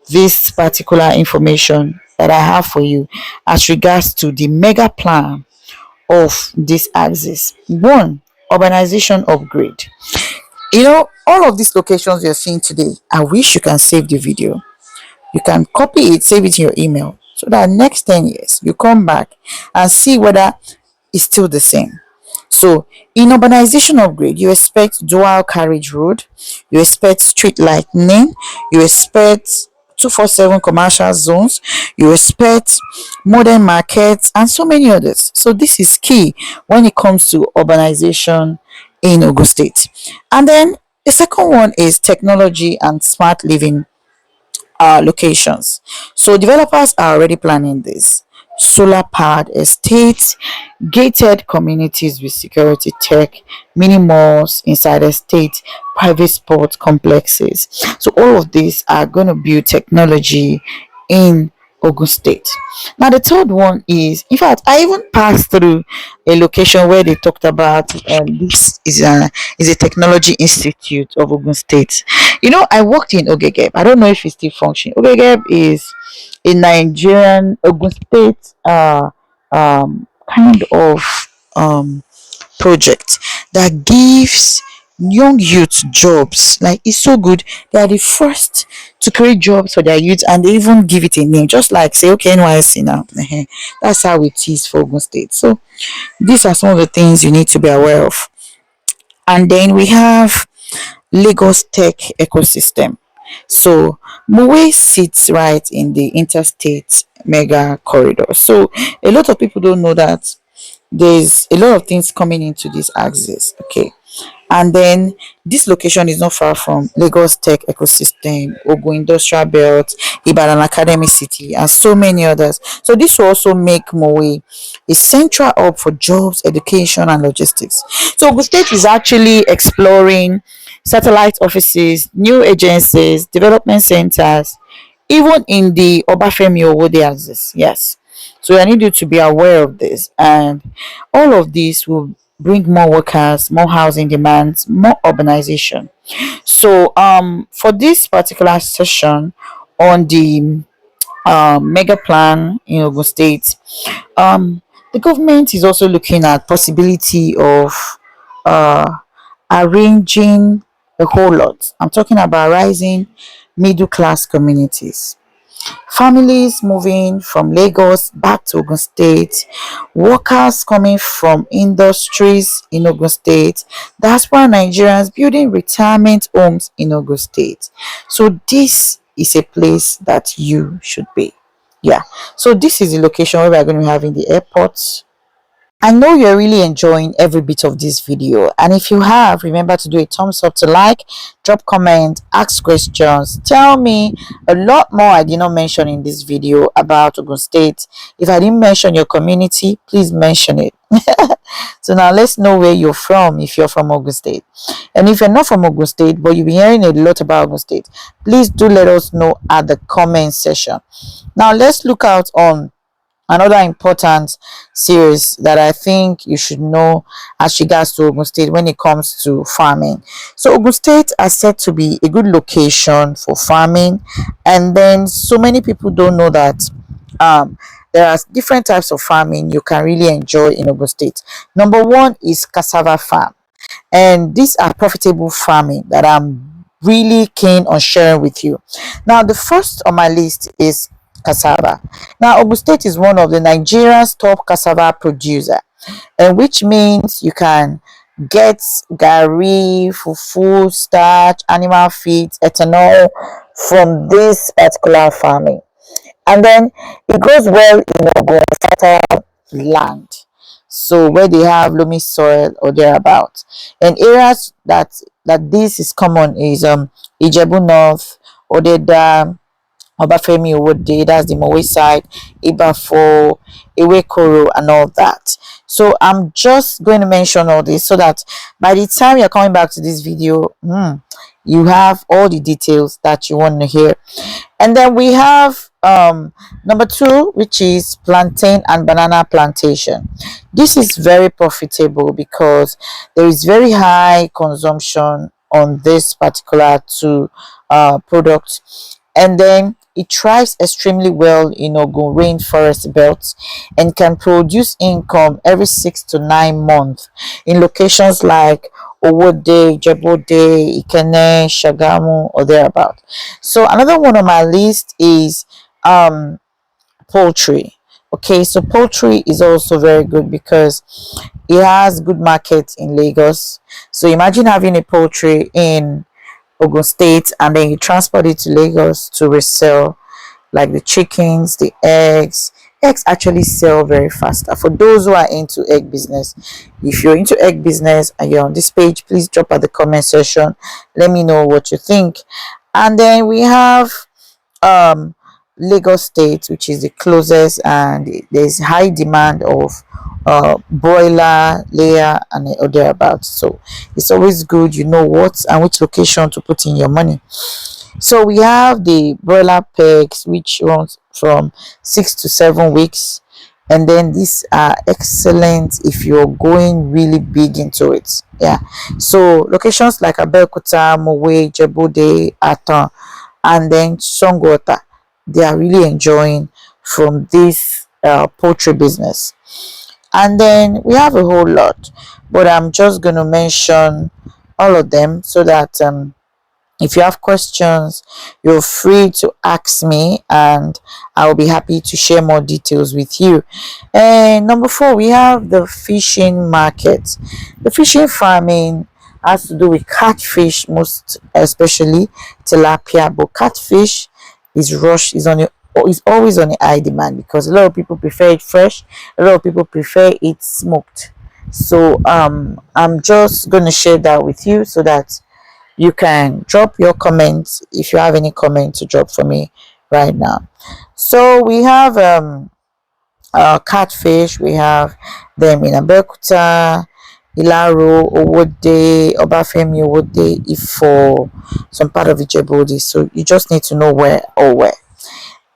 this particular information that I have for you as regards to the mega plan of this axis. One, urbanization upgrade. All of these locations you're seeing today, I wish you can save the video. You can copy it, save it in your email so that next 10 years you come back and see whether it's still the same. So in urbanization upgrade, you expect dual carriage road, you expect street lightning, you expect 247 commercial zones, you expect modern markets and so many others. So this is key when it comes to urbanization in Ogun State. And then the second one is technology and smart living locations. So developers are already planning this. Solar powered estates, gated communities with security tech, mini malls inside estate, private sports complexes. So all of these are going to build technology in Ogun State. Now the third one is, in fact, I even passed through a location where they talked about this is a technology institute of Ogun State. I worked in Ogegeb. I don't know if it's still functioning. Ogegeb is a Nigerian Ogun State kind of project that gives young youth jobs. Like, it's so good. They are the first to create jobs for their youth, and they even give it a name, just like say, okay, NYC now. That's how it is for Ogun State. So these are some of the things you need to be aware of. And then we have Lagos tech ecosystem. So Mowe sits right in the interstate mega corridor. So a lot of people don't know that there's a lot of things coming into this axis. Okay. And then this location is not far from Lagos tech ecosystem, Ogun Industrial Belt, Ibadan Academy City, and so many others. So this will also make Mowe a central hub for jobs, education, and logistics. So Ogun State is actually exploring satellite offices, new agencies, development centers, even in the Obafemi Owode axis. Yes. So I need you to be aware of this, and all of this will bring more workers, more housing demands, more urbanization. So for this particular session on the mega plan in Ogun State, the government is also looking at possibility of arranging a whole lot. I'm talking about rising middle class communities. Families moving from Lagos back to Ogun State, workers coming from industries in Ogun State, diaspora Nigerians building retirement homes in Ogun State. So this is a place that you should be. Yeah. So this is the location where we're going to be having the airport. I know you're really enjoying every bit of this video, and if you have, remember to do a thumbs up to like, drop comment, ask questions, tell me a lot more I did not mention in this video about Ogun State. If I didn't mention your community, please mention it. So now let's know where you're from if you're from Ogun State. And if you're not from Ogun State but you've been hearing a lot about Ogun State, please do let us know at the comment section. Now let's look out on another important series that I think you should know as regards to Ogun State when it comes to farming. So Ogun State are said to be a good location for farming, and then so many people don't know that there are different types of farming you can really enjoy in Ogun State. Number one is cassava farm, and these are profitable farming that I'm really keen on sharing with you. Now the first on my list is cassava. Now Ogun State is one of the Nigeria's top cassava producer, and which means you can get gari, fufu, starch, animal feed, ethanol from this particular farming. And then it grows well in Ogun fertile land, so where they have loamy soil or thereabouts. And areas that this is common is Ijebu North, Odeda, Obafemi Owode, that's the Mowe side, Ibafo, Ewekoro, and all that. So I'm just going to mention all this so that by the time you're coming back to this video, you have all the details that you want to hear. And then we have number two, which is plantain and banana plantation. This is very profitable because there is very high consumption on this particular two products, and then it thrives extremely well in Ogun rainforest belts and can produce income every 6 to 9 months in locations like Owode, Jebode, Ikene, Shagamu, or thereabout. So another one on my list is poultry. Okay, so poultry is also very good because it has good markets in Lagos. So imagine having a poultry in Ogun State and then you transport it to Lagos to resell, like the chickens, the eggs. Eggs actually sell very fast. For those who are into egg business, if you're into egg business and you're on this page, please drop at the comment section. Let me know what you think. And then we have Lagos State, which is the closest, and there's high demand of broiler layer and or thereabouts. So it's always good you know what and which location to put in your money. So we have the broiler pegs, which runs from 6 to 7 weeks, and then these are excellent if you're going really big into it. Yeah, so locations like Abeokuta, Mowe, Jebode, Atan, and then Songwater, they are really enjoying from this poultry business. And then we have a whole lot, but I'm just going to mention all of them so that if you have questions, you're free to ask me and I'll be happy to share more details with you. And number four, we have the fishing market. The fishing farming has to do with catfish, most especially tilapia, but catfish is always on the high demand because a lot of people prefer it fresh, a lot of people prefer it smoked. So I'm just going to share that with you so that you can drop your comments if you have any comment to drop for me right now. So we have catfish. We have them in Abeokuta, Ilaro, Owode, Obafemi Owode, Ifo, some part of Ijebode. So you just need to know where or where.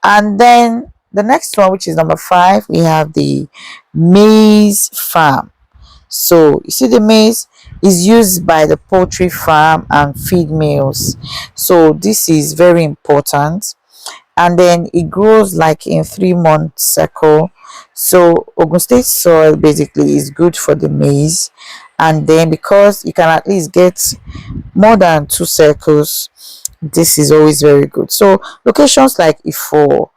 And then the next one, which is number 5, we have the maize farm. So you see, the maize is used by the poultry farm and feed mills. So this is very important. And then it grows like in 3-month cycle. So Ogun State soil basically is good for the maize, And then because you can at least get more than two circles, this is always very good. So locations like Ifo,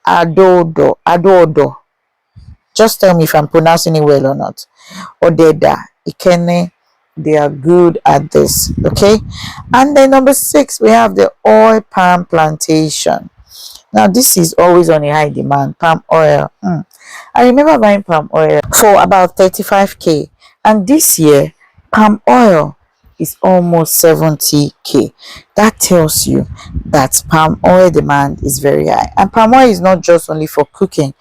Adodo, just tell me if I'm pronouncing it well or not. Odeda, Ikene, they are good at this. Okay. And then number 6, we have the oil palm plantation. Now this is always on a high demand, palm oil. I remember buying palm oil for about 35k, and this year palm oil is almost 70k. That tells you that palm oil demand is very high. And palm oil is not just only for cooking.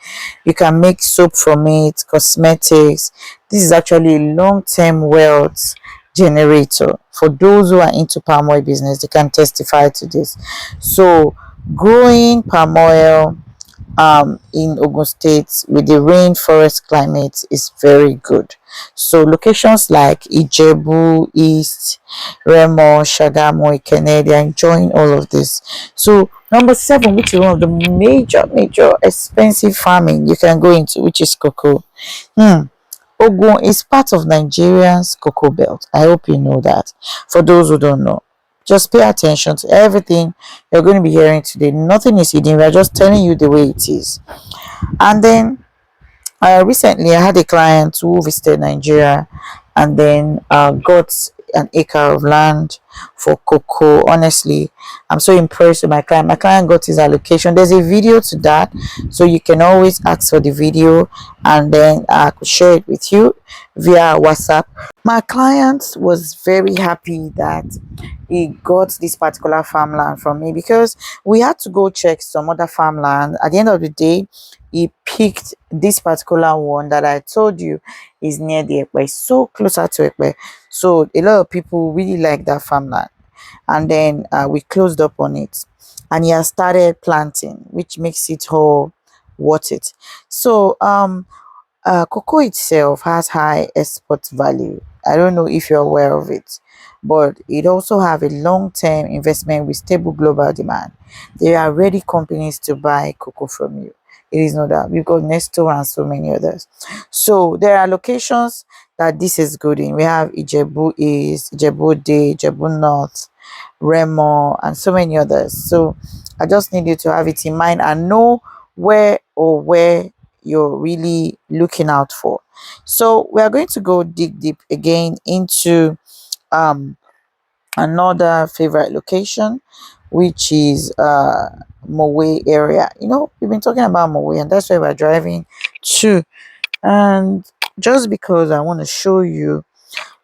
You can make soap from it, cosmetics. This is actually a long-term wealth generator. For those who are into palm oil business, they can testify to this. So growing palm oil in Ogun State with the rainforest climate is very good. So locations like Ijebu, East, Remo, Shagamu, Ikene, they are enjoying all of this. So number 7, which is one of the major expensive farming you can go into, which is cocoa. Ogun is part of Nigerian's cocoa belt. I hope you know that. For those who don't know, just pay attention to everything you're going to be hearing today. Nothing is hidden. We're just telling you the way it is. And then recently, I had a client who visited Nigeria and then got an acre of land for cocoa. Honestly, I'm so impressed with my client. My client got his allocation. There's a video to that, so you can always ask for the video and then I could share it with you via WhatsApp. My client was very happy that he got this particular farmland from me, because we had to go check some other farmland. At the end of the day, he picked this particular one that I told you is near the Epe, so closer to Epe. So a lot of people really like that farmland. And then we closed up on it, and he has started planting, which makes it all worth it. So cocoa itself has high export value. I don't know if you're aware of it, but it also have a long-term investment with stable global demand. There are ready companies to buy cocoa from you. It is not that we've got Nesto and so many others. So there are locations that this is good in. We have Ijebu East, Ijebu Day, Ijebu North, Remo, and so many others. So I just need you to have it in mind and know where you're really looking out for. So we are going to go dig deep again into um another favorite location, which is Mowe area. We've been talking about Mowe, and that's where we're driving to. And just because I want to show you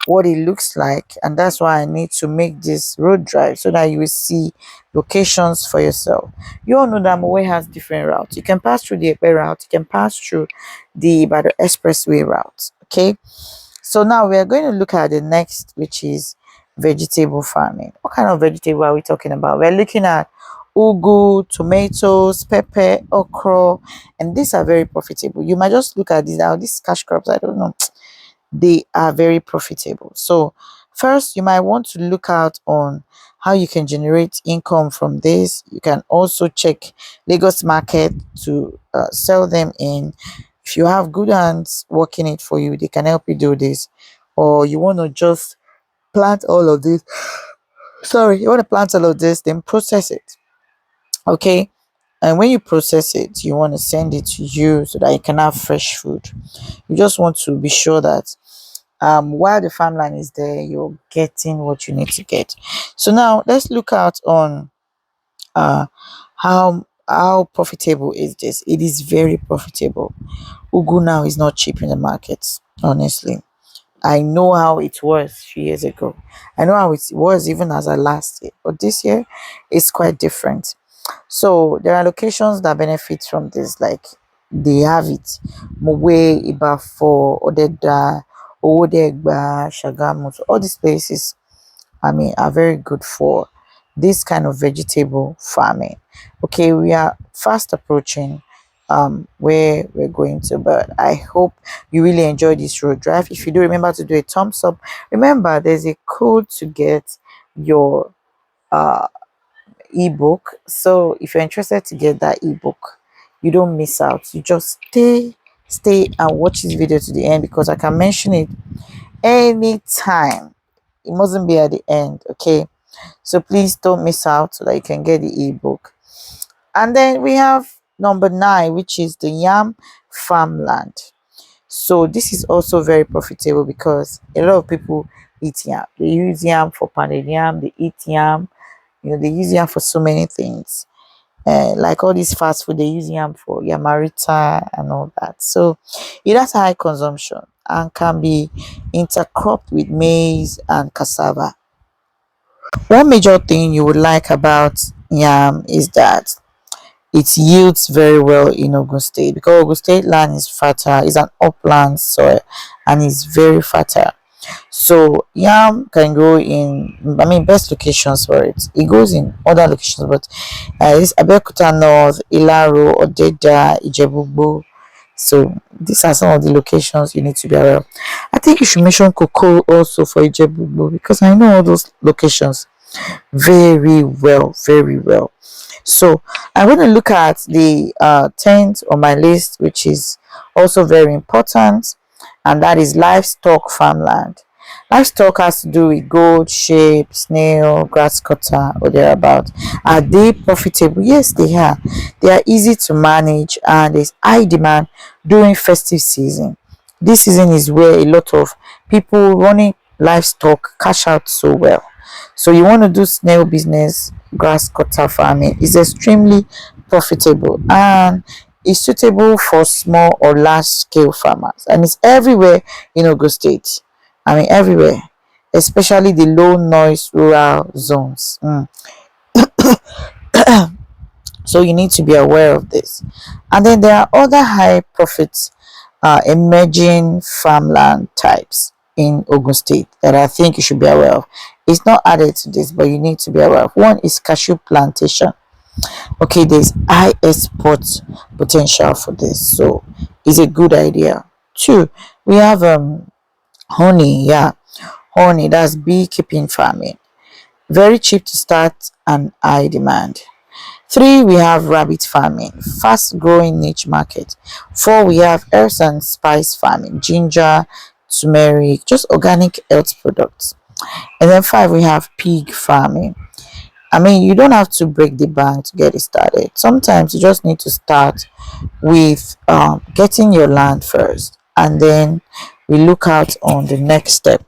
what it looks like, and that's why I need to make this road drive so that you will see locations for yourself. You all know that Mowe has different routes. You can pass through the Epe route, you can pass through the Ibadan Expressway route. Okay, so now we are going to look at the next, which is vegetable farming. What kind of vegetable are we talking about? We're looking at ugu, tomatoes, pepper, okra, and these are very profitable. You might just look at these now, these cash crops, I don't know, they are very profitable. So first, you might want to look out on how you can generate income from this. You can also check Lagos market to sell them in. If you have good hands working it for you, they can help you do this. Or you want to just plant all of this, sorry, you want to plant all of this, then process it. Okay, and when you process it, you want to send it to you so that you can have fresh food. You just want to be sure that while the farmland is there, you're getting what you need to get. So now let's look out on uh how profitable is this. It is very profitable. Ugu now is not cheap in the market, honestly. I know how it was a few years ago. I know how it was even as I last year, but this year it's quite different. So there are locations that benefit from this, like they have it. Mowe, Ibafo, Odeda, Owodegba, Shagamu. So all these places, I mean, are very good for this kind of vegetable farming. Okay, we are fast approaching where we're going to, but I hope you really enjoy this road drive. If you do, remember to do a thumbs up. Remember, there's a code to get your uh ebook. So if you're interested to get that ebook, you don't miss out. You just stay and watch this video to the end, because I can mention it anytime. It mustn't be at the end, okay? So please don't miss out so that you can get the ebook. And then we have number 9, which is the yam farmland. So this is also very profitable because a lot of people eat yam. They use yam for pounded yam, they eat yam, they use yam for so many things. Like all this fast food, they use yam for yamarita and all that. So it has high consumption and can be intercropped with maize and cassava. One major thing you would like about yam is that it yields very well in Ogun State because Ogun State land is fertile, it's an upland soil and it's very fertile. So yam can grow in, I mean, best locations for it. It goes in other locations, but this Abeokuta North, Ilaro, Odeda, Ijebugbo. So these are some of the locations you need to be aware of. I think you should mention cocoa also for Ijebugbo because I know all those locations very well, very well. So I'm going to look at the 10th on my list, which is also very important, and that is livestock farmland. Livestock has to do with goat, sheep, snail, grass cutter, or thereabout. Are they profitable? Yes, they are. They are easy to manage, and there's high demand during festive season. This season is where a lot of people running livestock cash out so well. So you want to do snail business, grass cutter farming is extremely profitable and is suitable for small or large scale farmers, and it's everywhere in Ogun State. I mean everywhere, especially the low noise rural zones. So you need to be aware of this. And then there are other high profits emerging farmland types in Ogun State that I think you should be aware of. It's not added to this, but you need to be aware of. One is cashew plantation. Okay, there's high export potential for this, so it's a good idea. Two, we have honey. Yeah, honey, that's beekeeping farming. Very cheap to start and high demand. Three, we have rabbit farming, fast growing niche market. Four, we have herbs and spice farming, ginger, turmeric, just organic health products. And then five, we have pig farming. I mean, you don't have to break the bank to get it started. Sometimes you just need to start with getting your land first, and then we look out on the next step.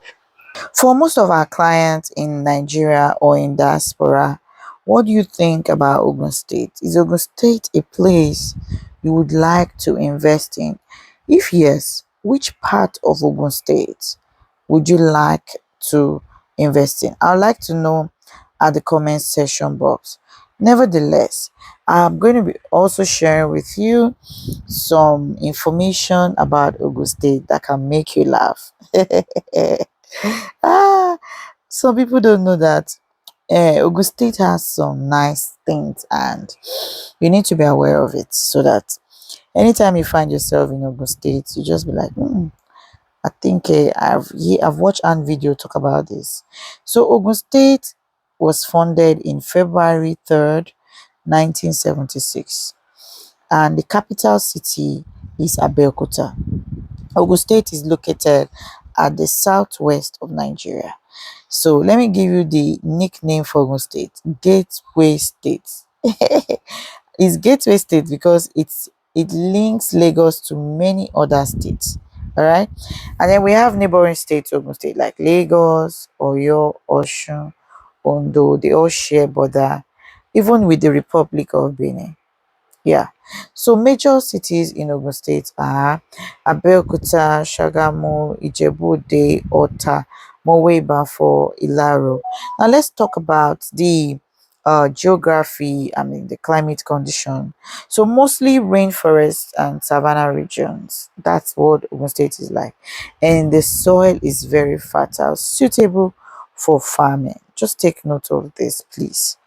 For most of our clients in Nigeria or in diaspora, what do you think about Ogun State? Is Ogun State a place you would like to invest in? If yes, which part of Ogun State would you like to invest in? I'd like to know at the comment section box. Nevertheless, I'm going to be also sharing with you some information about Ogun State that can make you laugh. Ah, some people don't know that Ogun State has some nice things, and you need to be aware of it so that anytime you find yourself in Ogun State, you just be like, I think I've watched an video talk about this. So Ogun State was founded in February 3rd, 1976, and the capital city is Abeokuta. Ogun State is located at the southwest of Nigeria. So let me give you the nickname for Ogun State: Gateway State. It's Gateway State because it links Lagos to many other states. All right, and then we have neighboring states, Ogun State, like Lagos, Oyo, Osun, Ondo. They all share border, even with the Republic of Benin. Yeah. So major cities in Ogun State are Abeokuta, Shagamu, Ijebu-Ode, Ota, Mowe, Bafo, Ilaro. Now let's talk about the geography, I mean the climate condition. So mostly rainforest and savanna regions. That's what Ogun State is like. And the soil is very fertile, suitable for farming. Just take note of this, please.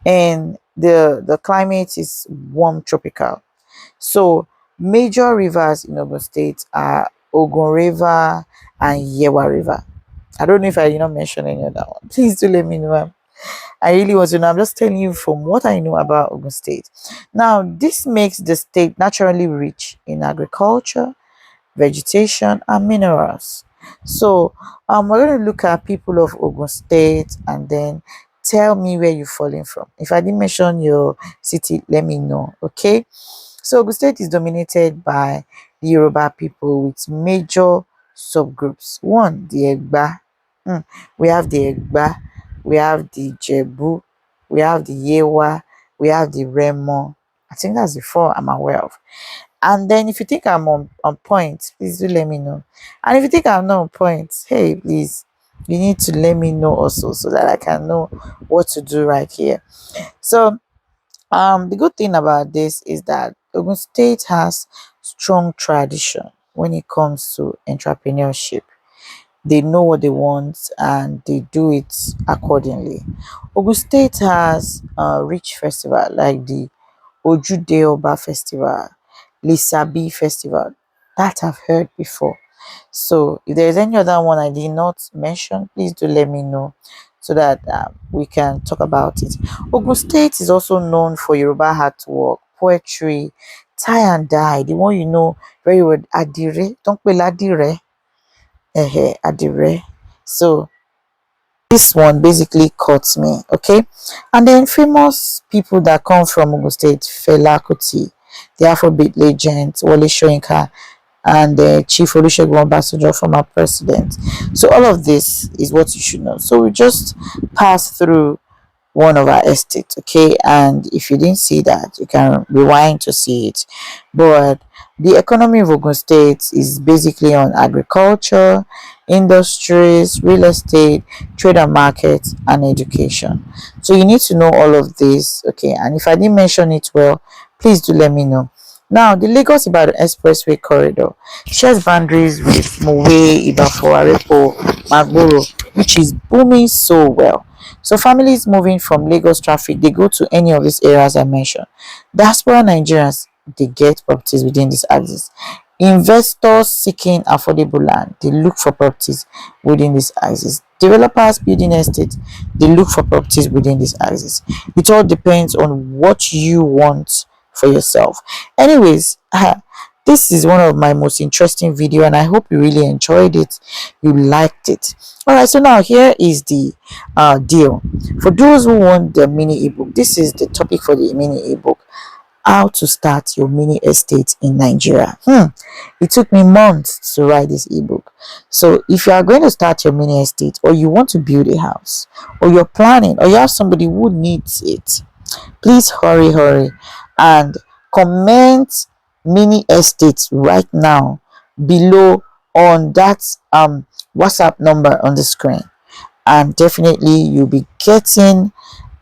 And the climate is warm tropical. So major rivers in Ogun State are Ogun River and Yewa River. I don't know if I did not mention any other one. Please do let me know. I really want to know. I'm just telling you from what I know about Ogun State. Now, this makes the state naturally rich in agriculture, vegetation, and minerals. So we're going to look at people of Ogun State and then tell me where you're falling from. If I didn't mention your city, let me know. Okay. So Ogun State is dominated by the Yoruba people with major subgroups. One, the Egba. We have the Egba, we have the Jebu, we have the Yewa, we have the Remo. I think that's the four I'm aware of. And then if you think I'm on point, please do let me know. And if you think I'm not on point, hey, please, you need to let me know also so that I can know what to do right here. So the good thing about this is that Ogun State has strong tradition when it comes to entrepreneurship. They know what they want and they do it accordingly. Ogun State has a rich festival like the Ojude Oba Festival, Lisabi Festival that I've heard before. So if there's any other one I did not mention, please do let me know so that we can talk about it. Ogun State is also known for Yoruba artwork, poetry, tie and dye. The one you know very well, Adire. Don't pay Adire. Adire. So this one basically caught me, okay? And then famous people that come from Ogun State, Fela Kuti, the Afrobeat legend, Wole Soyinka, and Chief Olusegun Obasanjo, former president. So all of this is what you should know. So we just pass through one of our estates, okay? And if you didn't see that, you can rewind to see it. But the economy of Ogun State is basically on agriculture, industries, real estate, trade and markets, and education. So you need to know all of this, okay? And if I didn't mention it well, please do let me know. Now, the Lagos Ibadan Expressway corridor shares boundaries with Mowe, Ibafo, Arepo, Magboro, which is booming so well. So families moving from Lagos traffic, they go to any of these areas I mentioned. Diaspora Nigerians, they get properties within this axis. Investors seeking affordable land, they look for properties within this axis. Developers building estates, they look for properties within this axis. It all depends on what you want for yourself. Anyways, this is one of my most interesting video and I hope you really enjoyed it, you liked it. All right, so now here is the deal for those who want the mini ebook. This is the topic for the mini ebook: how to start your mini estate in Nigeria. It took me months to write this ebook. So if you are going to start your mini estate, or you want to build a house, or you're planning, or you have somebody who needs it, please hurry and comment mini estates right now below on that WhatsApp number on the screen, and definitely you'll be getting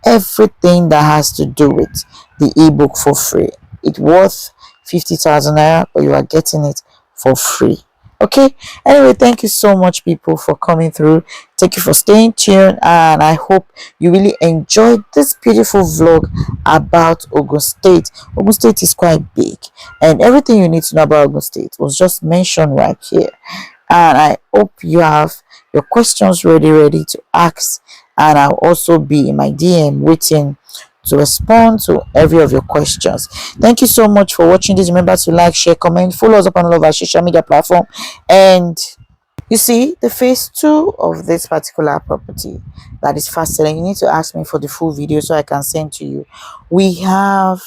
everything that has to do with the ebook for free. It's worth 50,000 naira, but you are getting it for free. Okay, anyway, thank you so much people for coming through. Thank you for staying tuned, and I hope you really enjoyed this beautiful vlog about Ogun State. Ogun State is quite big, and everything you need to know about Ogun State was just mentioned right here. And I hope you have your questions ready to ask, and I'll also be in my DM waiting to respond to every of your questions. Thank you so much for watching this. Remember to like, share, comment, follow us up on all of our social media platform. And you see, the phase 2 of this particular property that is fast selling, you need to ask me for the full video so I can send to you. We have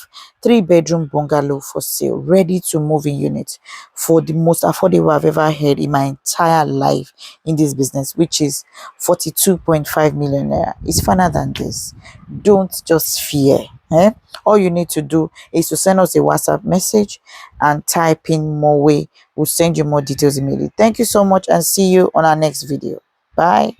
3-bedroom bungalow for sale, ready to move in unit for the most affordable I've ever heard in my entire life in this business, which is 42.5 million naira. It's funner than this. Don't just fear. All you need to do is to send us a WhatsApp message and type in Mowe. We'll send you more details immediately. Thank you so much and see you on our next video. Bye.